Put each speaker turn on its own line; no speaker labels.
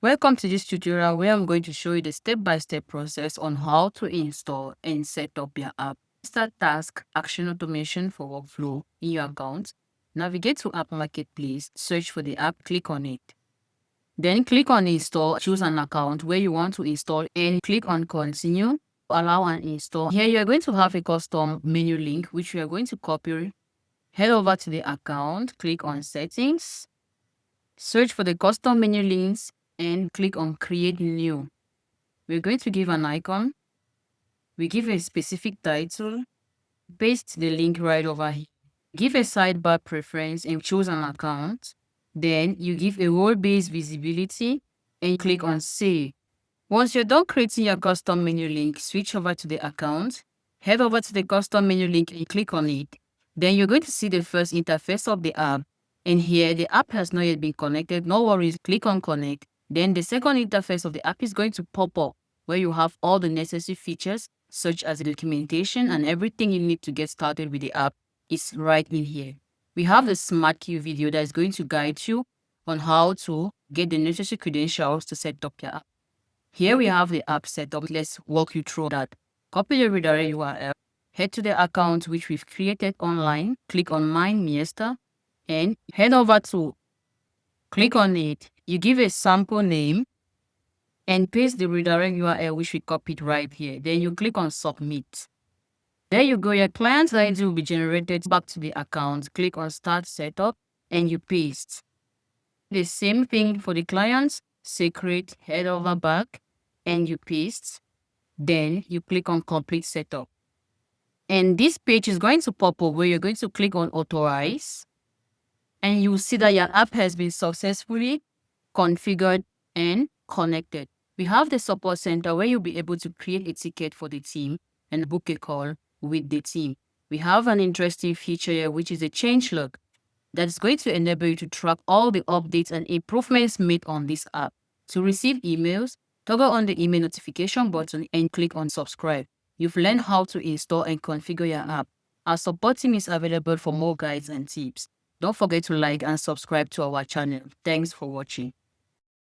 Welcome to this tutorial where I'm going to show you the step-by-step process on how to install and set up your app. Start Task Action Automation for workflow in your account. Navigate to App Marketplace, search for the app, click on it. Then click on Install, choose an account where you want to install and click on Continue, allow and install. Here you are going to have a custom menu link which we are going to copy. Head over to the account, click on Settings, search for the custom menu links and click on Create New. We're going to give an icon. We give a specific title. Paste the link right over here. Give a sidebar preference and choose an account. Then you give a role-based visibility and click on Save. Once you're done creating your custom menu link, switch over to the account. Head over to the custom menu link and click on it. Then you're going to see the first interface of the app. And here, the app has not yet been connected. No worries, click on Connect. Then the second interface of the app is going to pop up where you have all the necessary features such as the documentation and everything you need to get started with the app is right in here. We have the Smart Key video that is going to guide you on how to get the necessary credentials to set up your app. Here we have the app setup. Let's walk you through that. Copy the redirect URL. Head to the account which we've created online. Click on Mine Miesta and head over to click on it. You give a sample name and paste the redirect URL which we copied right here. Then you click on Submit. There you go. Your client's ID will be generated back to the account. Click on Start Setup and you paste. The same thing for the clients. Secret, head over back and you paste. Then you click on Complete Setup. And this page is going to pop up where you're going to click on Authorize. And you will see that your app has been successfully configured and connected. We have the support center where you'll be able to create a ticket for the team and book a call with the team. We have an interesting feature here, which is a changelog that's going to enable you to track all the updates and improvements made on this app. To receive emails, toggle on the email notification button and click on subscribe. You've learned how to install and configure your app. Our support team is available for more guides and tips. Don't forget to like and subscribe to our channel. Thanks for watching.